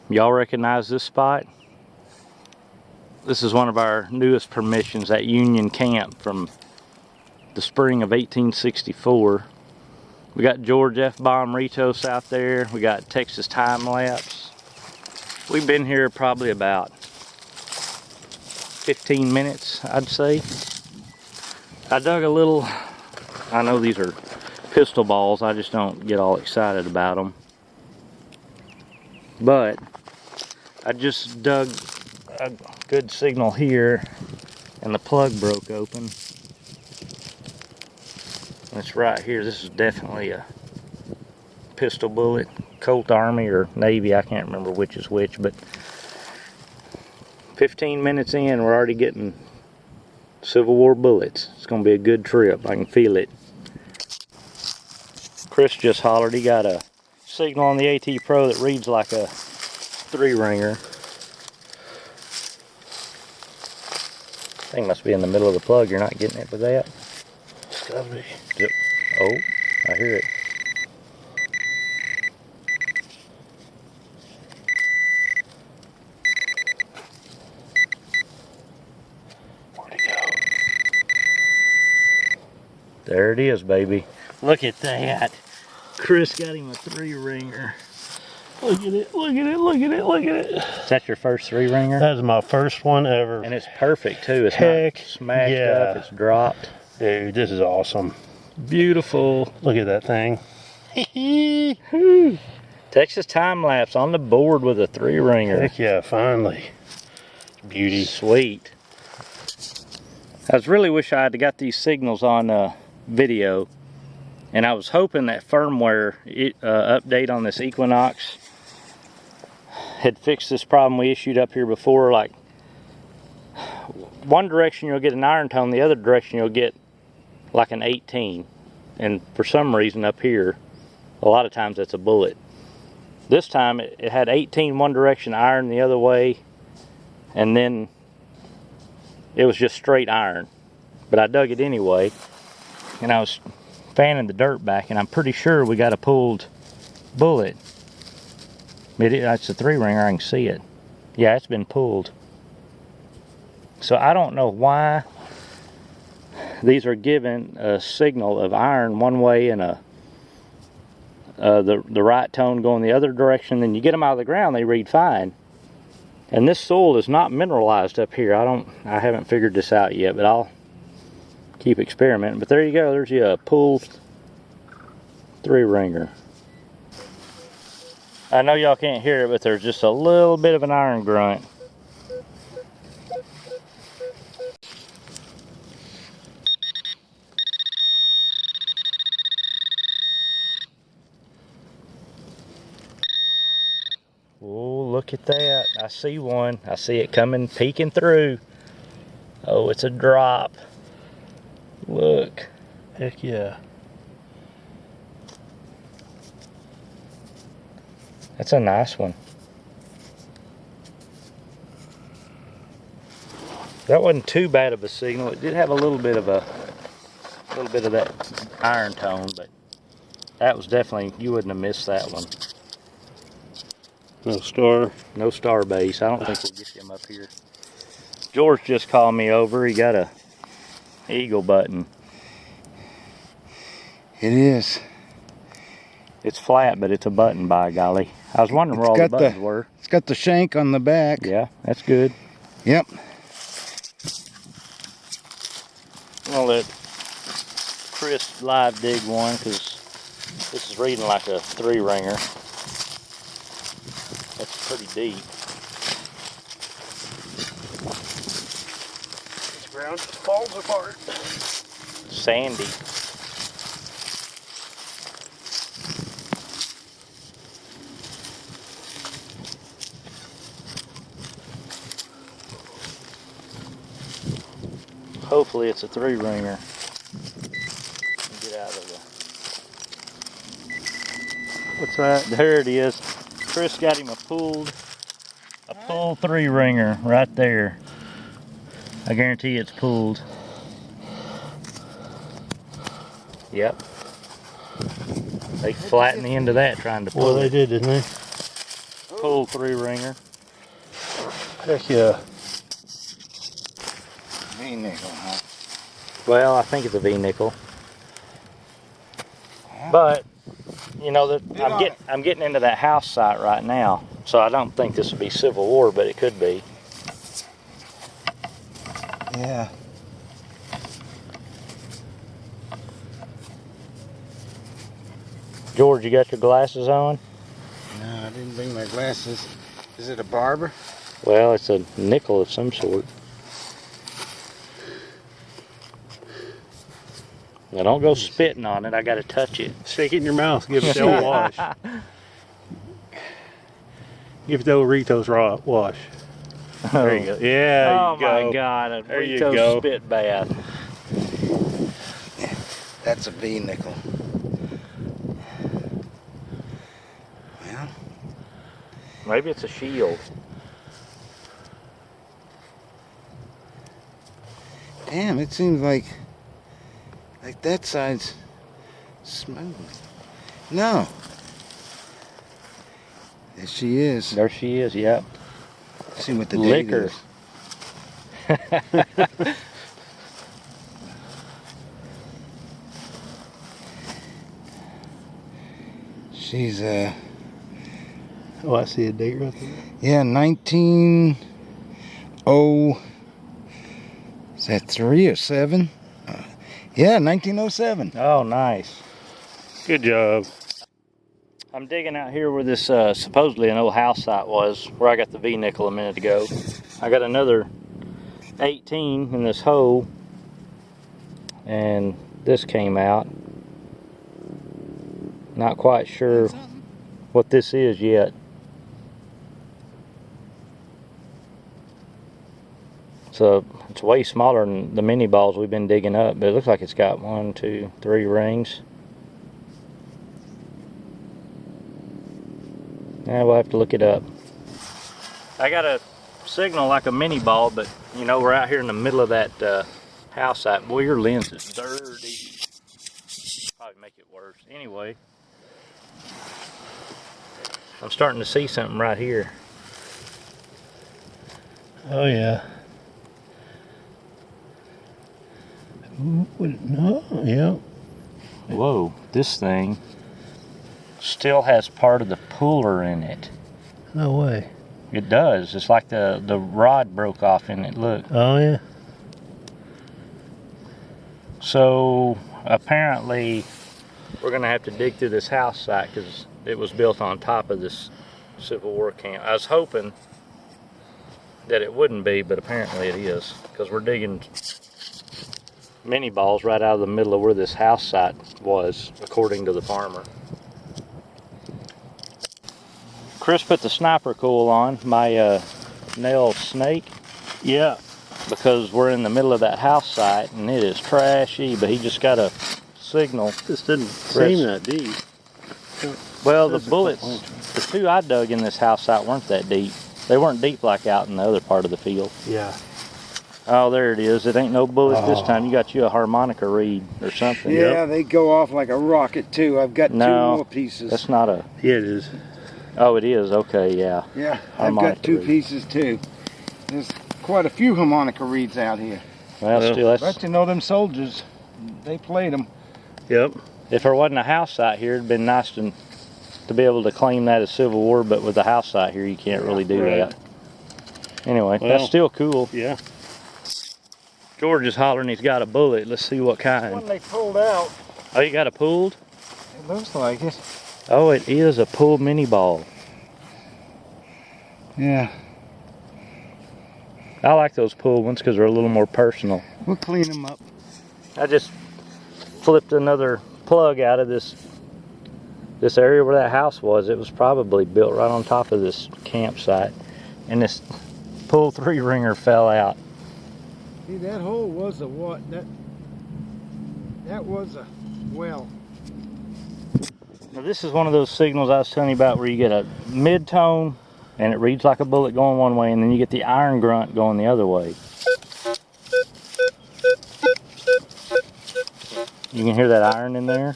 Y'all recognize this spot? This is one of our newest permissions at Union Camp from the spring of 1864. We got George F. Ritos out there. We got Texas time lapse. We've been here probably about 15 minutes, I'd say. I dug a little, I know these are pistol balls, I just don't get all excited about them. But I just dug a good signal here and the plug broke open. It's right here. This is definitely a pistol bullet. Colt Army or Navy, I can't remember which is which, but 15 minutes in, we're already getting Civil War bullets. It's gonna be a good trip. I can feel it. Chris just hollered he got a signal on the AT Pro that reads like a 3-ringer. Thing must be in the middle of the plug. You're not getting it with that? It's gotta be. Yep. Oh, I hear it. Where'd it go? There it is, baby. Look at that. Chris got him a 3-ringer. Look at it, look at it, look at it, look at it. Is that your first 3-ringer? That is my first one ever. And it's perfect too. It's Heck, not smashed yeah. up, it's dropped. Dude, this is awesome. Beautiful. Look at that thing. Texas time lapse on the board with a 3-ringer. Heck yeah, finally. Beauty. Sweet. I really wish I had got these signals on video, and I was hoping that firmware update on this Equinox had fixed this problem we issued up here before. Like, one direction you'll get an iron tone, the other direction you'll get like an 18, and for some reason up here a lot of times that's a bullet. This time it had 18 one direction, iron the other way, and then it was just straight iron. But I dug it anyway, and I was fanning the dirt back, and I'm pretty sure we got a pulled bullet. That's a 3-ringer, I can see it. Yeah, it's been pulled. So I don't know why these are given a signal of iron one way and the right tone going the other direction. Then you get them out of the ground, they read fine. And this soil is not mineralized up here. I haven't figured this out yet, but I'll keep experimenting. But there you go, there's your pulled 3-ringer. I know y'all can't hear it, but there's just a little bit of an iron grunt. Oh, look at that. I see one. I see it coming, peeking through. Oh, it's a drop. Look. Heck yeah. That's a nice one. That wasn't too bad of a signal. It did have a little bit of that iron tone, but that was definitely, you wouldn't have missed that one. No star. No star base. I don't think we'll get them up here. George just called me over. He got a eagle button. It is. It's flat, but it's a button, by golly. I was wondering where all the buttons were. It's got the shank on the back. Yeah, that's good. Yep. I'll let Chris live dig one, because this is reading like a 3-ringer. That's pretty deep. This ground just falls apart. Sandy. Hopefully it's a 3-ringer. Get out of the... What's that? There it is. Chris got him a pulled 3-ringer right there. I guarantee it's pulled. Yep. They flattened the end of that trying to pull Well, they it. did, didn't they? pull 3-ringer. Heck yeah. V-nickel, huh? Well, I think it's a V-nickel. But you know that I'm getting into that house site right now, so I don't think this would be Civil War, but it could be. Yeah. George, you got your glasses on? No, I didn't bring my glasses. Is it a barber? Well, it's a nickel of some sort. Now don't go spitting on it. I got to touch it. Shake it in your mouth. Give it the old wash. Give it the old Rito's raw wash. There you go. Yeah, Oh my God, a There you Rito go. spit bath. That's a V-nickel. Well, Maybe it's a shield. damn, it seems like that side's smooth. No. There she is. There she is, yep. See what the date Liquor. is. She's Oh, I see a date right there. yeah, is that 3 or 7? Yeah, 1907. Oh, nice. Good job. I'm digging out here where this supposedly an old house site was, where I got the V-nickel a minute ago. I got another 18 in this hole, and this came out. Not quite sure what this is yet. So it's way smaller than the mini balls we've been digging up, but it looks like it's got 1, 2, 3 rings. Yeah, we'll have to look it up. I got a signal like a mini ball, but you know, we're out here in the middle of that house site. Boy, your lens is dirty. Probably make it worse. Anyway, I'm starting to see something right here. Oh, yeah. No, yeah. Whoa, this thing still has part of the puller in it. No way. It does. It's like the rod broke off in it. Look. Oh, yeah. So apparently we're gonna have to dig through this house site because it was built on top of this Civil War camp. I was hoping that it wouldn't be, but apparently it is, because we're digging mini balls right out of the middle of where this house site was, according to the farmer. Chris put the sniper coil on my nail snake. Yeah. Because we're in the middle of that house site and it is trashy, but he just got a signal. This didn't seem that deep. Well, the bullets, the 2 I dug in this house site weren't that deep. They weren't deep like out in the other part of the field. Yeah. Oh, there it is. It ain't no bullet this time. You got you a harmonica reed or something. Yeah, they go off like a rocket too. I've got 2 more pieces. That's not a... Yeah, it is. Oh, it is. Okay, yeah. Yeah, I've got 2 pieces too. There's quite a few harmonica reeds out here. Well, still, that's... But you know, them soldiers, they played them. Yep. If there wasn't a house site here, it'd been nice to be able to claim that as Civil War, but with the house site here, you can't really do that. Anyway, Well, that's still cool. Yeah. George is hollering he's got a bullet. Let's see what kind. When they pulled out, Oh, you got a pulled? it looks like it. Oh, it is a pulled mini ball. Yeah, I like those pulled ones because they're a little more personal. we'll clean them up. I just flipped another plug out of this area where that house was. It was probably built right on top of this campsite, and this pulled 3-ringer fell out. See, that hole was a what? That was a well. Now, this is one of those signals I was telling you about where you get a mid-tone and it reads like a bullet going one way, and then you get the iron grunt going the other way. You can hear that iron in there.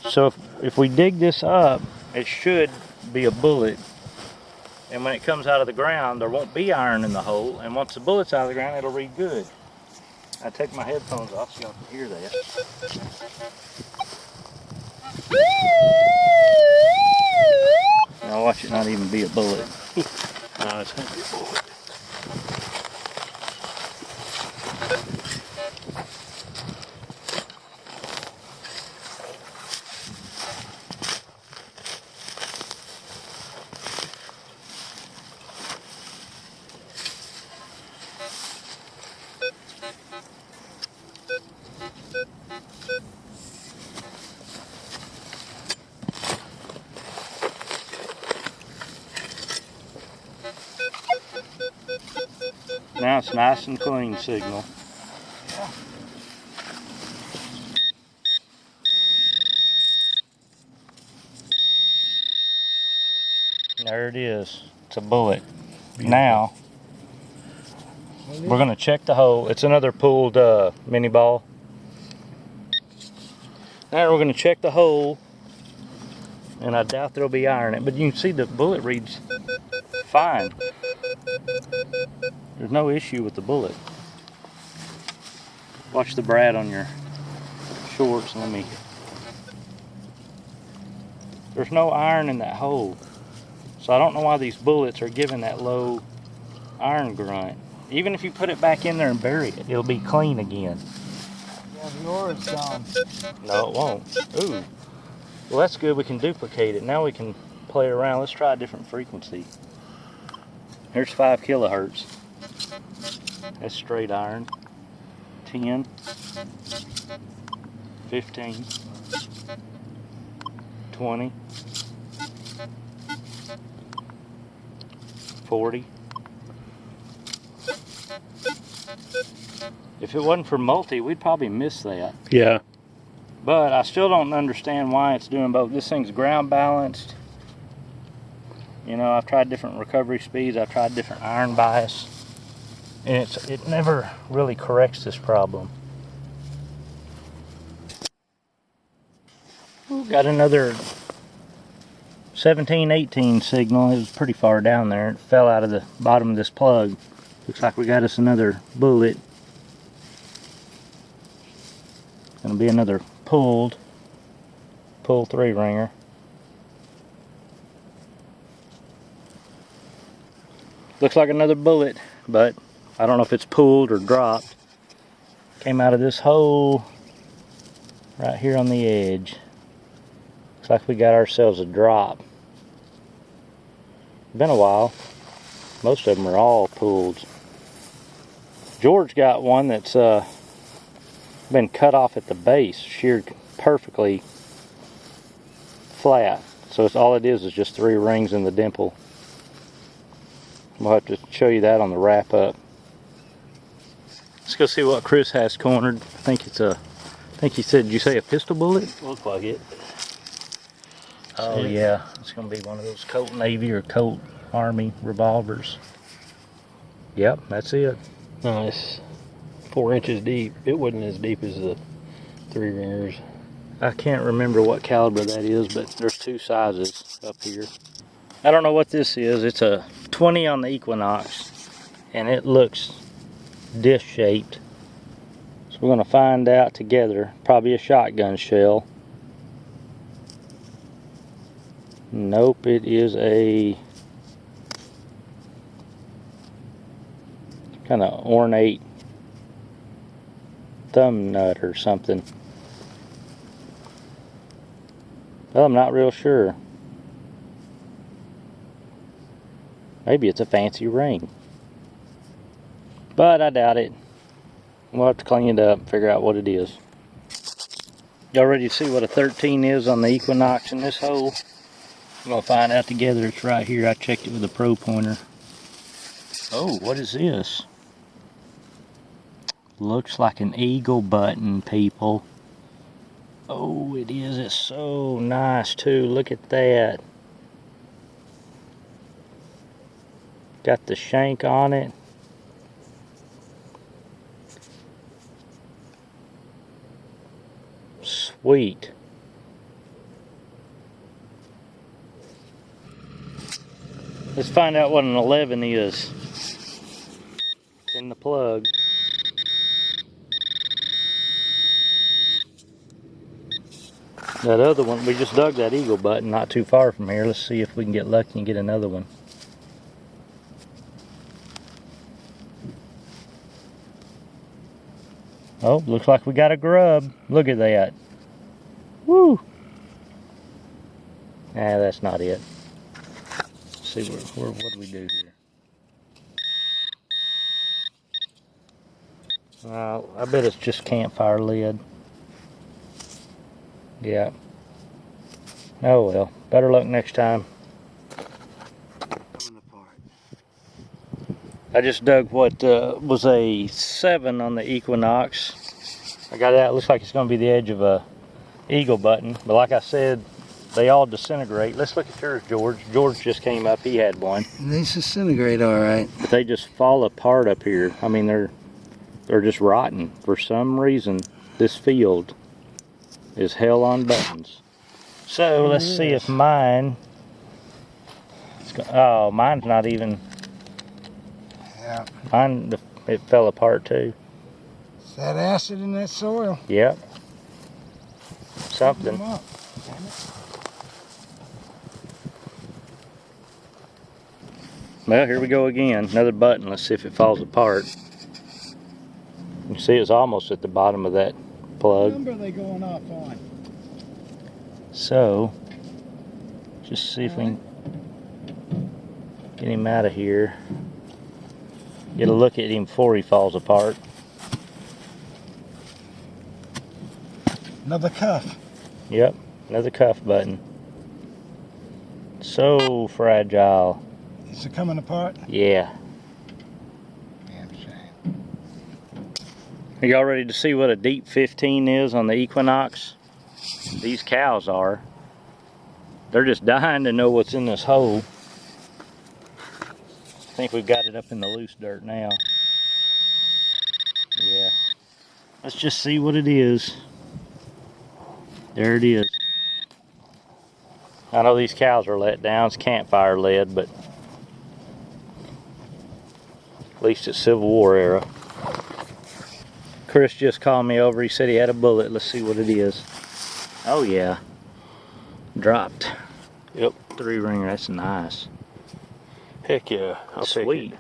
So if we dig this up, it should be a bullet And when it comes out of the ground, there won't be iron in the hole. And once the bullet's out of the ground, it'll read good. I take my headphones off so y'all can hear that. Now watch it not even be a bullet. No, it's not a bullet. Now it's nice and clean signal. There it is. It's a bullet. Beautiful. Now we're gonna check the hole. It's another pooled mini ball. Now we're gonna check the hole, and I doubt there'll be iron in it, but you can see the bullet reads fine. There's no issue with the bullet. Watch the brad on your shorts. There's no iron in that hole. So I don't know why these bullets are giving that low iron grunt. Even if you put it back in there and bury it, it'll be clean again. Yeah, the ore is gone. No, it won't. Ooh. Well, that's good. We can duplicate it. Now we can play around. Let's try a different frequency. Here's 5 kilohertz. That's straight iron. 10. 15. 20. 40. If it wasn't for multi, we'd probably miss that. Yeah. But I still don't understand why it's doing both. This thing's ground balanced. You know, I've tried different recovery speeds. I've tried different iron bias. And it never really corrects this problem. Ooh, got another 17-18 signal. It was pretty far down there. It fell out of the bottom of this plug. Looks like we got us another bullet. Gonna be another pull 3-ringer. Looks like another bullet, but I don't know if it's pulled or dropped. Came out of this hole right here on the edge. Looks like we got ourselves a drop. Been a while. Most of them are all pulled. George got one that's been cut off at the base, sheared perfectly flat. So it's all it is just 3 rings in the dimple. We'll have to show you that on the wrap up. Let's go see what Chris has cornered. I think he said, did you say a pistol bullet? Looks like it. Oh yeah, it's gonna be one of those Colt Navy or Colt Army revolvers. Yep, that's it. Nice. 4 inches deep. It wasn't as deep as the 3-ringers. I can't remember what caliber that is, but there's 2 sizes up here. I don't know what this is. It's a 20 on the Equinox, and it looks disc shaped. So we're gonna find out together. Probably a shotgun shell. Nope, it is a kind of ornate thumb nut or something. Well, I'm not real sure. Maybe it's a fancy ring. But I doubt it. We'll have to clean it up and figure out what it is. Y'all ready to see what a 13 is on the Equinox in this hole? We're going to find out together. It's right here. I checked it with a pro pointer. Oh, what is this? Looks like an eagle button, people. Oh, it is. It's so nice, too. Look at that. Got the shank on it. Sweet. Let's find out what an 11 is. It's in the plug. That other one, we just dug that eagle button not too far from here. Let's see if we can get lucky and get another one. Oh, looks like we got a grub. Look at that. Woo! Nah, that's not it. Let's see, what do we do here? I bet it's just campfire lead. Yeah. Oh well, better luck next time. Coming apart. I just dug what was a 7 on the Equinox. I got that. Looks like it's going to be the edge of a eagle button. But like I said, they all disintegrate. Let's look at yours, George. George just came up. He had one. They disintegrate all right. But they just fall apart up here. I mean, they're just rotten. For some reason, this field is hell on buttons. So let's see if mine. Oh, mine's not even. Yeah. Mine, it fell apart too. Is that acid in that soil? Yep. Something. Them up. Well, here we go again. Another button. Let's see if it falls apart. You see it's almost at the bottom of that plug. What number are they going off on? So, just see if we can get him out of here. Get a look at him before he falls apart. Another cuff. Yep, another cuff button. So fragile. Is it coming apart? Yeah. Damn shame. Are y'all ready to see what a deep 15 is on the Equinox? These cows are. They're just dying to know what's in this hole. I think we've got it up in the loose dirt now. Yeah. Let's just see what it is. There it is. I know these cows are let down. It's campfire lead, but at least it's Civil War era. Chris just called me over. He said he had a bullet. Let's see what it is. Oh yeah. Dropped. Yep. 3 ringer. That's nice. Heck yeah. I'll Sweet. take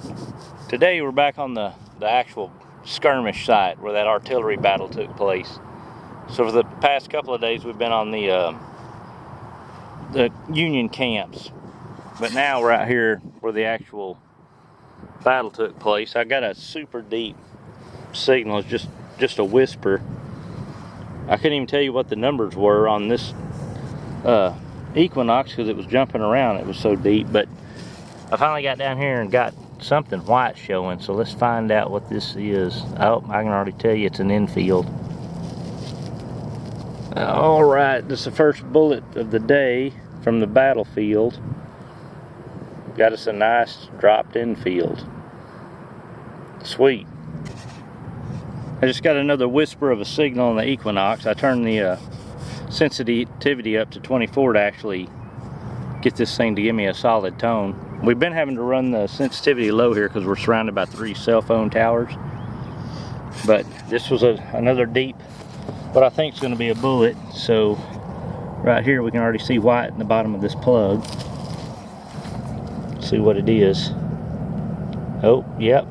it. Today we're back on the actual skirmish site where that artillery battle took place. So for the past couple of days we've been on the Union camps, but now we're out here where the actual battle took place. I got a super deep signal. It's just a whisper. I couldn't even tell you what the numbers were on this Equinox because it was jumping around. It was so deep, but I finally got down here and got something white showing, so let's find out what this is. Oh, I can already tell you it's an infield. All right, this is the first bullet of the day from the battlefield. Got us a nice dropped infield. Sweet. I just got another whisper of a signal on the Equinox. I turned the sensitivity up to 24 to actually get this thing to give me a solid tone. We've been having to run the sensitivity low here because we're surrounded by 3 cell phone towers. But this was another deep, what I think is going to be a bullet. So right here we can already see white in the bottom of this plug. See what it is. Oh, yep.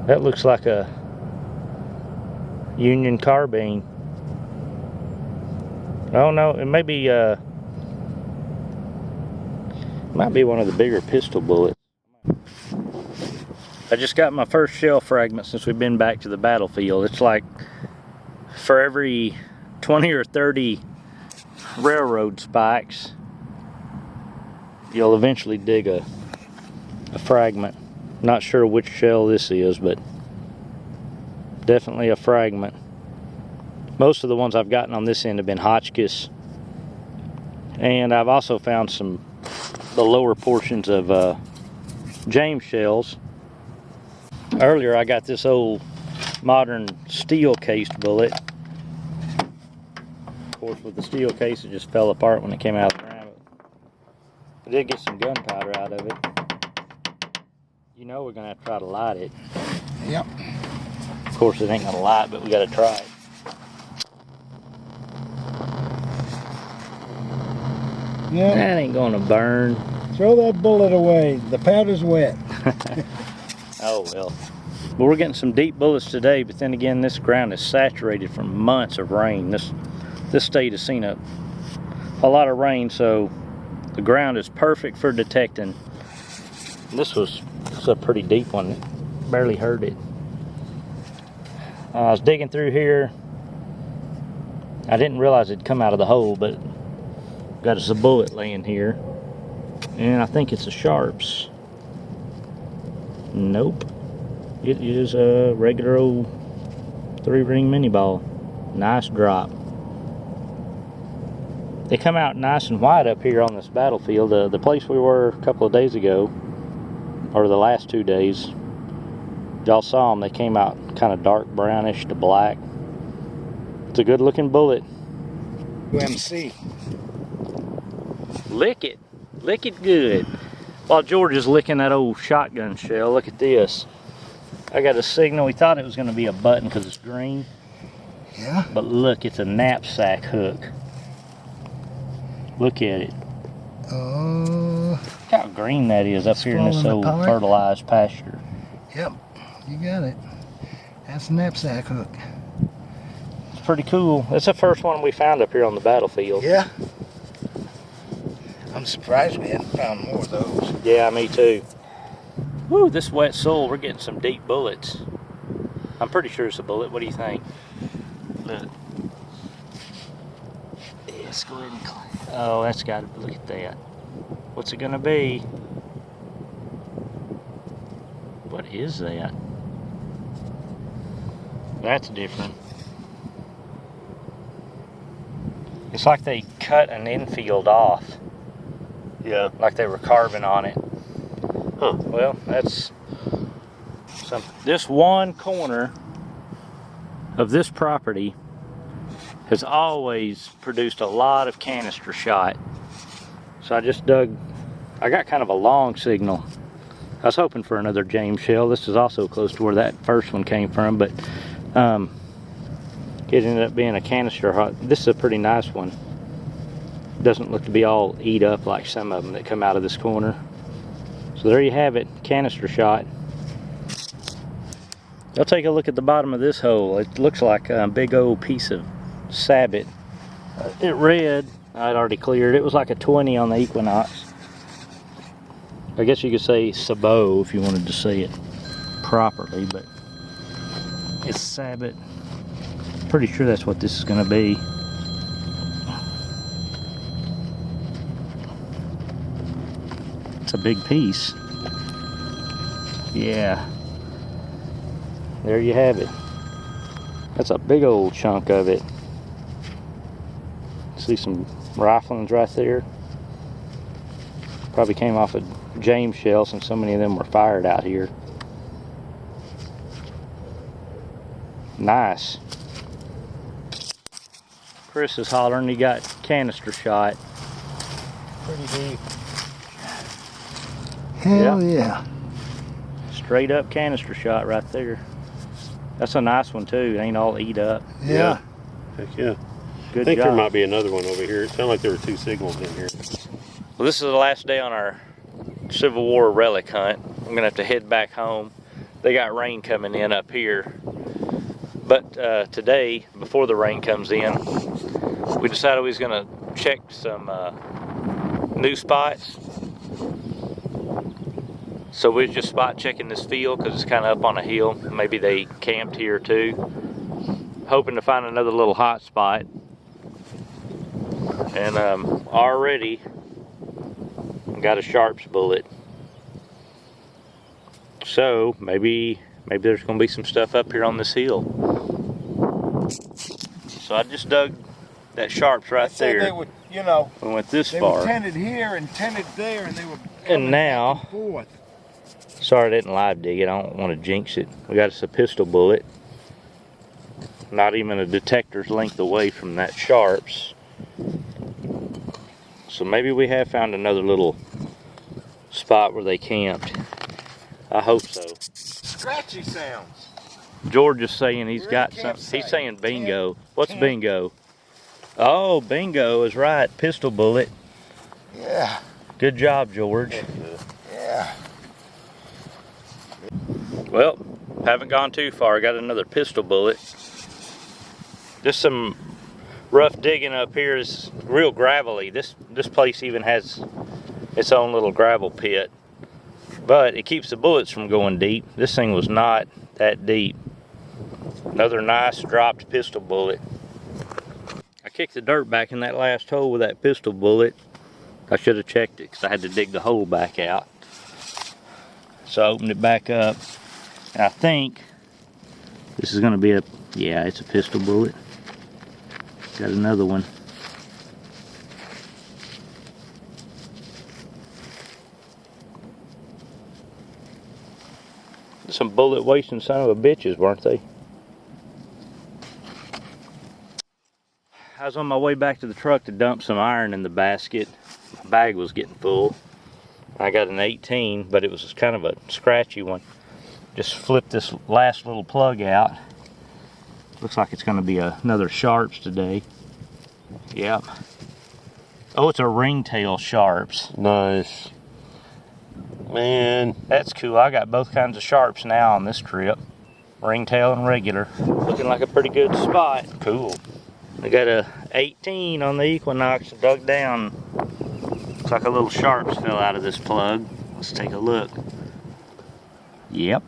That looks like a Union carbine. Oh no, it may be might be one of the bigger pistol bullets. I just got my first shell fragment since we've been back to the battlefield. It's like for every 20 or 30 railroad spikes, you'll eventually dig a fragment. Not sure which shell this is, but definitely a fragment. Most of the ones I've gotten on this end have been Hotchkiss, and I've also found the lower portions of James shells. Earlier I got this old modern steel cased bullet. course, with the steel case, it just fell apart when it came out of the ground. I did get some gunpowder out of it. You know we're gonna have to try to light it. Yep. Of course, it ain't gonna light, but we gotta try it. Yeah. That ain't gonna burn. Throw that bullet away. The powder's wet. Oh well. But we're getting some deep bullets today, but then again, this ground is saturated from months of rain. This state has seen a lot of rain, so the ground is perfect for detecting. This was a pretty deep one. Barely heard it. I was digging through here. I didn't realize it'd come out of the hole, but got us a bullet laying here. And I think it's a Sharps. Nope. It is a regular old 3-ring mini ball. Nice drop. They come out nice and white up here on this battlefield. The place we were a couple of days ago, or the last 2 days, y'all saw them. They came out kind of dark brownish to black. It's a good looking bullet. UMC. Lick it. Lick it good. While George is licking that old shotgun shell, look at this. I got a signal. We thought it was going to be a button because it's green. Yeah. But look, it's a knapsack hook. Look at it. Oh. Look how green that is up here in this old fertilized pasture. Yep. You got it. That's a knapsack hook. It's pretty cool. That's the first one we found up here on the battlefield. Yeah. I'm surprised we hadn't found more of those. Yeah, me too. Woo, this wet soil, we're getting some deep bullets. I'm pretty sure it's a bullet. What do you think? Look. Yeah, let's go ahead and clean. Oh, that's got to, look at that. What's it gonna be? What is that? That's different. It's like they cut an infield off. Yeah. Like they were carving on it. Huh. Well, that's something. This one corner of this property has always produced a lot of canister shot. So I just dug, I got kind of a long signal. I was hoping for another James shell. This is also close to where that first one came from, but it ended up being a canister shot. This is a pretty nice one. Doesn't look to be all eat up like some of them that come out of this corner. So there you have it, canister shot. I'll take a look at the bottom of this hole. It looks like a big old piece of sabot. It read, I'd already cleared, it was like a 20 on the Equinox. I guess you could say sabot if you wanted to say it properly, but it's sabot. Pretty sure that's what this is going to be. It's a big piece. Yeah. There you have it. That's a big old chunk of it. See some riflings right there. Probably came off a James shell since so many of them were fired out here. Nice. Chris is hollering he got canister shot. Pretty deep. Hell yeah. Straight up canister shot right there. That's a nice one too. It ain't all eat up. Yeah. Heck yeah. Good I think job. there might be another one over here. It sounded like there were 2 signals in here. Well, this is the last day on our Civil War relic hunt. I'm gonna have to head back home. They got rain coming in up here. But today, before the rain comes in, we decided we was gonna check some new spots. So we're just spot checking this field because it's kind of up on a hill. Maybe they camped here too. Hoping to find another little hot spot. And already got a Sharps bullet. So maybe there's gonna be some stuff up here on this hill. So I just dug that Sharps right there. They would, you know, we went this they far. were tented here and tented there, and they were And now, back and forth. sorry I didn't live dig it. I don't want to jinx it. We got us a pistol bullet. Not even a detector's length away from that Sharps. So maybe we have found another little spot where they camped. I hope so. Scratchy sounds. George is saying he's We're got at a something. He's campsite. saying bingo. What's Camp. bingo? Oh, bingo is right. Pistol bullet. Yeah. Good job, George. Yeah. Well, haven't gone too far. Got another pistol bullet. Just some rough digging up here. Is real gravelly. This place even has its own little gravel pit, but it keeps the bullets from going deep. This thing was not that deep. Another nice dropped pistol bullet. I kicked the dirt back in that last hole with that pistol bullet. I should have checked it because I had to dig the hole back out. So I opened it back up. And I think this is going to be yeah, it's a pistol bullet. Got another one. Some bullet wasting son of a bitches, weren't they? I was on my way back to the truck to dump some iron in the basket. My bag was getting full. I got an 18, but it was kind of a scratchy one. Just flipped this last little plug out. Looks like it's going to be another Sharps today. Yep. Oh, it's a ringtail Sharps. Nice. Man. That's cool. I got both kinds of Sharps now on this trip. Ringtail and regular. Looking like a pretty good spot. Cool. I got a 18 on the Equinox dug down. Looks like a little Sharps fell out of this plug. Let's take a look. Yep.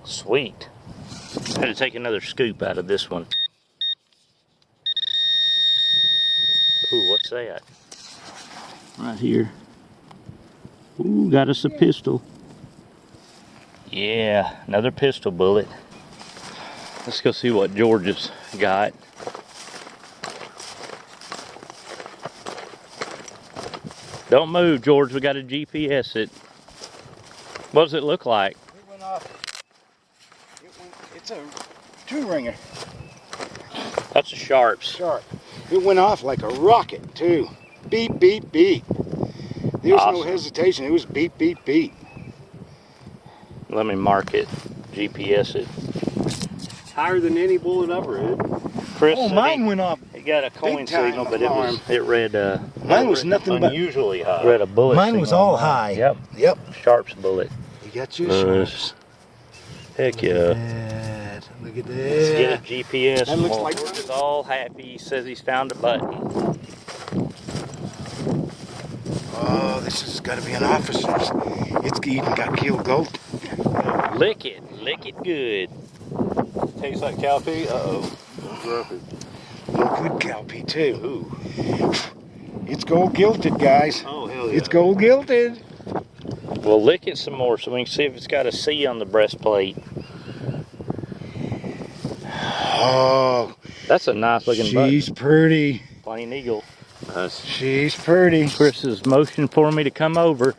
Sweet. Had to take another scoop out of this one. Ooh, what's that? Right here. Ooh, got us a pistol. Yeah, another pistol bullet. Let's go see what George has got. Don't move, George. We got to GPS it. What does it look like? It went off. It's a 2-ringer. That's a Sharps. Sharp. It went off like a rocket, too. Beep, beep, beep. There was no Awesome. hesitation. It was beep, beep, beep. Let me mark it. GPS it. Higher than any bullet ever hit. Chris Oh, said mine went off. It got a coin Big time signal, but alarm. it read Mine was nothing but. Unusually high. read a bullet. Mine was signal all on mine. high. Yep. Yep. Sharps bullet. You got your Nice. Sharps. Heck Look yeah. at that. Look at Let's get that. a GPS. That looks like- George is all happy. He says he's found a button. Oh, this has got to be an officer's. It's even got killed goat. Lick it good. Tastes like cow pee? Uh-oh. Grumpy. Oh, good cowpea too. Ooh. It's gold gilted, guys. Oh, hell yeah. It's gold gilted. We'll lick it some more so we can see if it's got a C on the breastplate. Oh, That's a nice looking button. she's pretty. Plain Eagle. Nice. She's pretty. Chris is motioning for me to come over.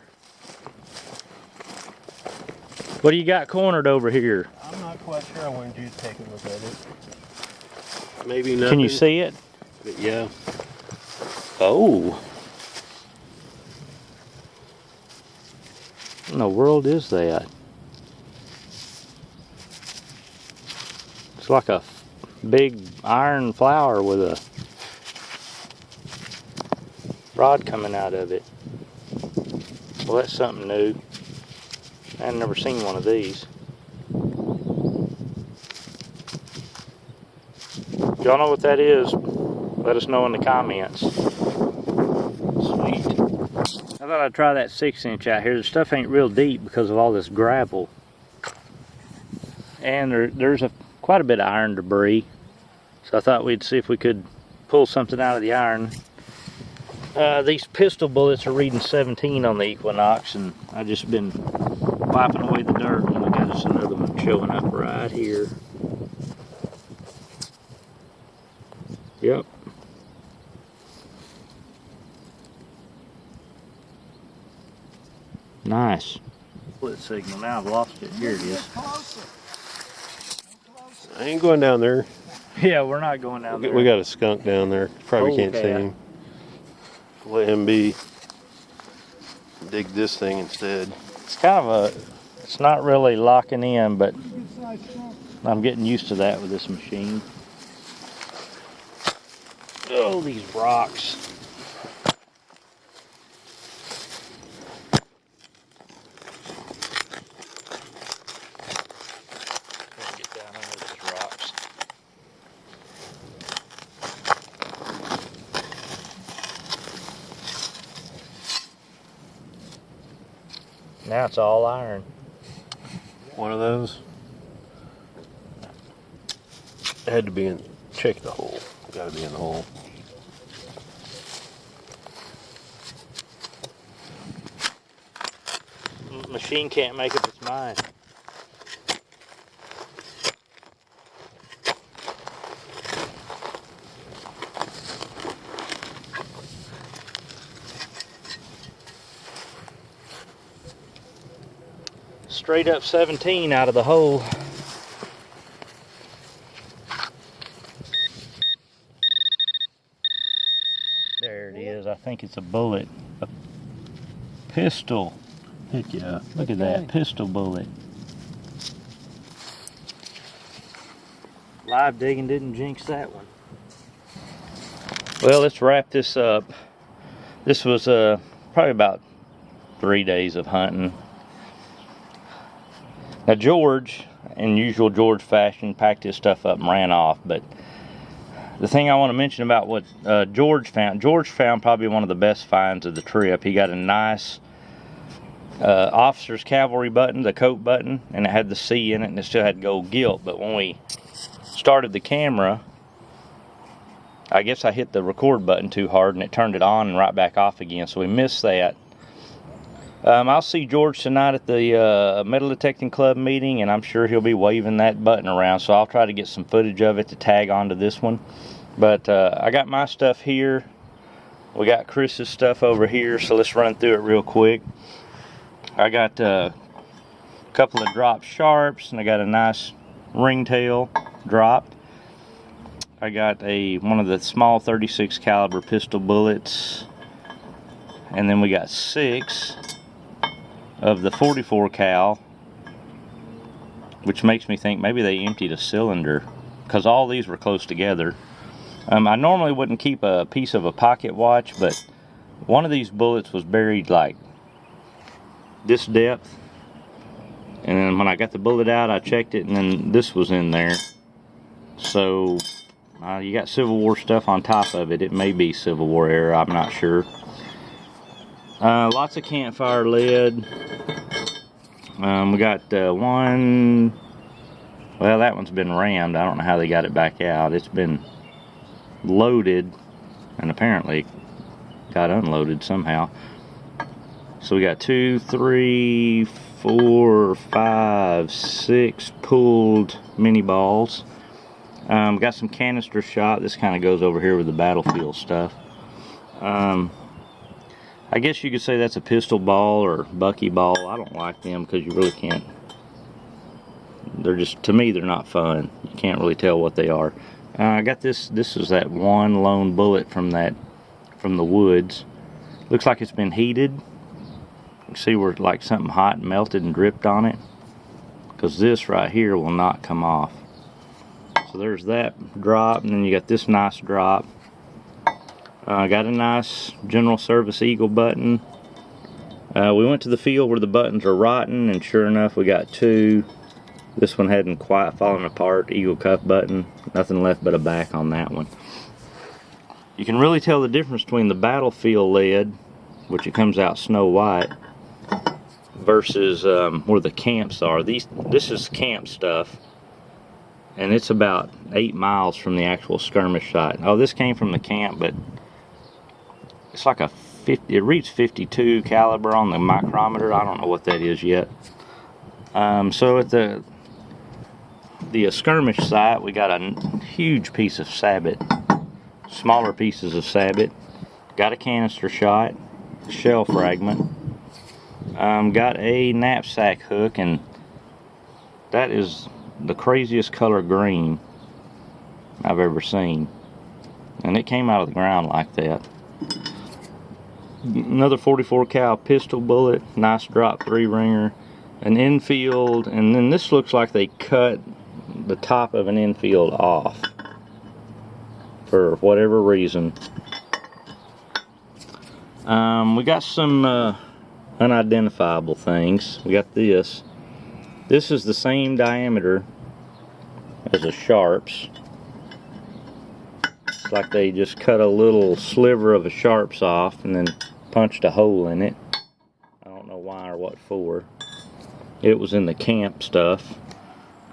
What do you got cornered over here? I'm not quite sure. I wanted you to take a look at it. Maybe nothing. Can you see it? But yeah. Oh. What in the world is that? It's like a big iron flower with a rod coming out of it. Well, that's something new. I've never seen one of these. If y'all know what that is, let us know in the comments. Sweet. I thought I'd try that 6-inch out here. The stuff ain't real deep because of all this gravel. And there's quite a bit of iron debris. So I thought we'd see if we could pull something out of the iron. These pistol bullets are reading 17 on the Equinox, and I've just been wiping away the dirt, and we got us another one showing up right here. Yep. Nice. Split signal. Now I've lost it. Here it is. I ain't going down there. Yeah, we're not going down there. We got a skunk down there. Probably Oh, can't see okay. him. Let him be. Dig this thing instead. It's kind of it's not really locking in, but Good size skunk. I'm getting used to that with this machine. Oh, these rocks. Gotta get down under these rocks. Now it's all iron. One of those. It had to be in. Check the hole. Got to be in the hole. Machine can't make up its mind. Straight up 17 out of the hole. There it is. I think it's a bullet. A pistol. Heck yeah. Look at that. Pistol bullet. Live digging didn't jinx that one. Well, let's wrap this up. This was probably about 3 days of hunting. Now George, in usual George fashion, packed his stuff up and ran off. But the thing I want to mention about what George found probably one of the best finds of the trip. He got a nice officer's cavalry button, the coat button, and it had the C in it, and it still had gold gilt. But when we started the camera, I guess I hit the record button too hard, and it turned it on and right back off again, so we missed that. I'll see George tonight at the Metal Detecting Club meeting, and I'm sure he'll be waving that button around, so I'll try to get some footage of it to tag onto this one. But I got my stuff here. We got Chris's stuff over here, so let's run through it real quick. I got a couple of drop sharps, and I got a nice ringtail dropped. I got one of the small 36 caliber pistol bullets, and then we got 6 of the 44 cal, which makes me think maybe they emptied a cylinder, because all these were close together. I normally wouldn't keep a piece of a pocket watch, but one of these bullets was buried like this depth, and then when I got the bullet out, I checked it, and then this was in there. So you got Civil War stuff on top of it. It may be Civil War era, I'm not sure. Lots of campfire lead. We got one. Well, that one's been rammed. I don't know how they got it back out. It's been loaded and apparently got unloaded somehow. So we got 2, 3, 4, 5, 6 pulled mini balls. Got some canister shot. This kind of goes over here with the battlefield stuff. I guess you could say that's a pistol ball or bucky ball. I don't like them because you really can't. They're just, to me, they're not fun. You can't really tell what they are. I got this. This is that one lone bullet from the woods. Looks like it's been heated. You can see where like something hot melted and dripped on it. Because this right here will not come off. So there's that drop, and then you got this nice drop. Got a nice General Service Eagle button. We went to the field where the buttons are rotten, and sure enough, we got 2. This one hadn't quite fallen apart. Eagle cuff button. Nothing left but a back on that one. You can really tell the difference between the battlefield lead, which it comes out snow white, versus where the camps are. This is camp stuff, and it's about 8 miles from the actual skirmish site. Oh, this came from the camp, but it's like it reads 52 caliber on the micrometer. I don't know what that is yet. So at the skirmish site, we got a huge piece of sabot, smaller pieces of sabot. Got a canister shot, shell fragment. Got a knapsack hook, and that is the craziest color green. I've ever seen. And it came out of the ground like that. Another 44 cal pistol bullet, nice drop 3-ringer, an infield, and then this looks like they cut the top of an infield off for whatever reason. We got some unidentifiable things. We got this. This is the same diameter as a Sharps. It's like they just cut a little sliver of a Sharps off and then punched a hole in it. I don't know why or what for. It was in the camp stuff.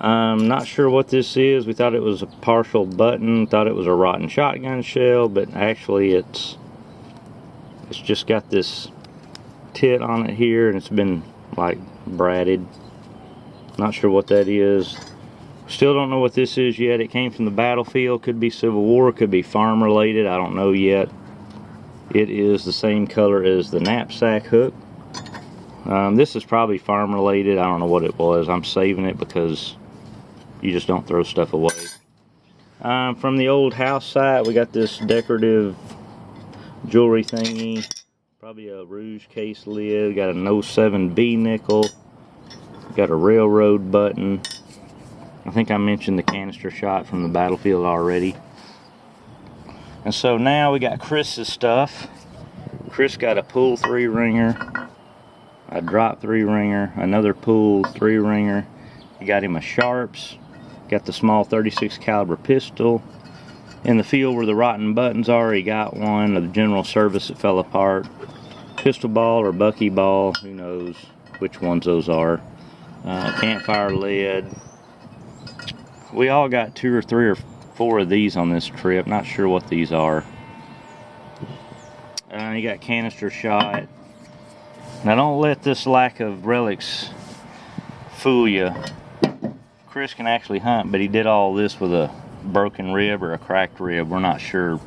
I'm not sure what this is. We thought it was a partial button, thought it was a rotten shotgun shell, but actually it's just got this tit on it here, and it's been like bratted. Not sure what that is. Still don't know what this is yet. It came from the battlefield. Could be Civil War, could be farm related. I don't know yet. It is the same color as the knapsack hook. This is probably farm related. I don't know what it was. I'm saving it because you just don't throw stuff away. From the old house site, we got this decorative jewelry thingy. Probably a Rouge case lid. Got an 07B nickel. Got a railroad button. I think I mentioned the canister shot from the battlefield already. And so now we got Chris's stuff. Chris got a pull 3-ringer, a drop 3-ringer, another pull 3-ringer. He got him a Sharps. Got the small 36 caliber pistol. In the field where the rotten buttons are, he got one of the general service that fell apart. Pistol ball or bucky ball, who knows which ones those are. Campfire lead. We all got 2 or 3 or 4 of these on this trip. Not sure what these are. You got canister shot. Now don't let this lack of relics fool you. Chris can actually hunt, but he did all this with a broken rib or a cracked rib. We're not sure.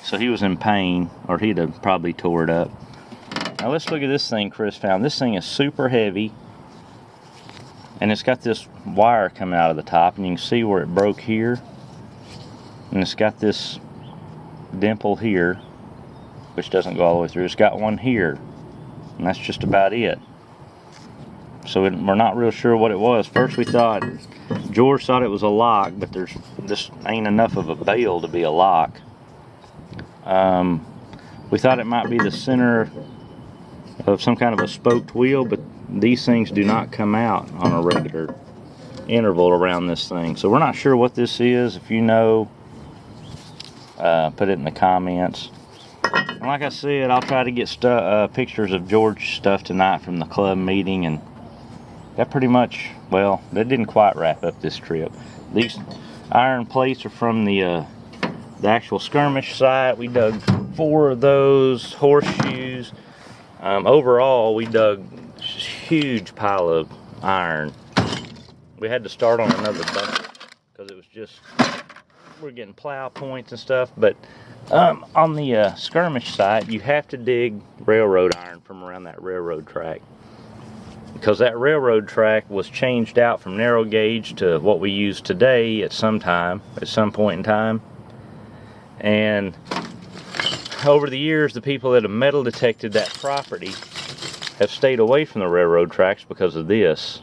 So he was in pain, or he'd have probably tore it up. Now let's look at this thing Chris found. This thing is super heavy. And it's got this wire coming out of the top, and you can see where it broke here. And it's got this dimple here, which doesn't go all the way through. It's got one here, and that's just about it. So we're not real sure what it was. First we thought, George thought it was a lock, but this ain't enough of a bail to be a lock. We thought it might be the center of some kind of a spoked wheel, but these things do not come out on a regular interval around this thing. So we're not sure what this is. If you know, put it in the comments. And like I said, I'll try to get pictures of George's stuff tonight from the club meeting, and that pretty much, well, that didn't quite wrap up this trip. These iron plates are from the actual skirmish site. We dug 4 of those horseshoes. Overall, we dug a huge pile of iron. We had to start on another bucket because it was just, we're getting plow points and stuff. But on the skirmish site, you have to dig railroad iron from around that railroad track, because that railroad track was changed out from narrow gauge to what we use today at some point in time. And over the years, the people that have metal detected that property have stayed away from the railroad tracks because of this.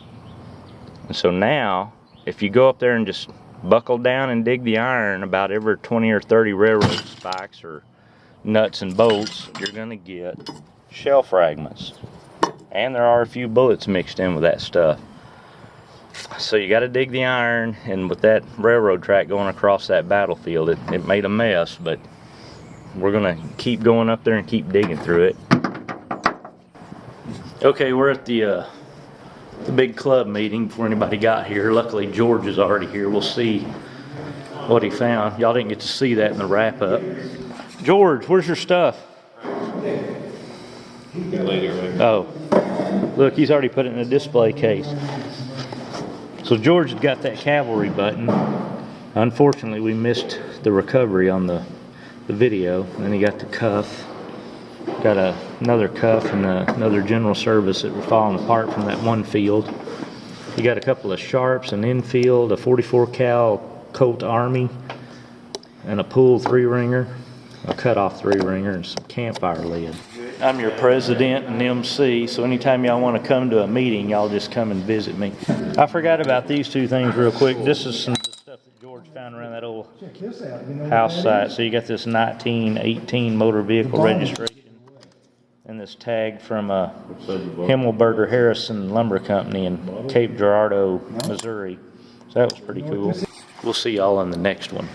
And so now, if you go up there and just buckle down and dig the iron about every 20 or 30 railroad spikes or nuts and bolts, you're going to get shell fragments. And there are a few bullets mixed in with that stuff. So you got to dig the iron, and with that railroad track going across that battlefield, it made a mess, but we're going to keep going up there and keep digging through it. Okay, we're at the big club meeting before anybody got here. Luckily, George is already here. We'll see what he found. Y'all didn't get to see that in the wrap-up. George, where's your stuff? Oh, look, he's already put it in a display case. So George has got that cavalry button. Unfortunately, we missed the recovery on the video. And then he got the cuff. Got another cuff and another general service that were falling apart from that one field. He got a couple of Sharps, an infield, a 44 cal Colt Army, and a pull 3-ringer, a cutoff 3-ringer, and some campfire lead. I'm your president and MC, so anytime y'all want to come to a meeting, y'all just come and visit me. I forgot about these two things real quick. This is some of the stuff that George found around that old house site. So you got this 1918 motor vehicle registration and this tag from Himmelberger Harrison Lumber Company in Cape Girardeau, Missouri. So that was pretty cool. We'll see y'all in the next one.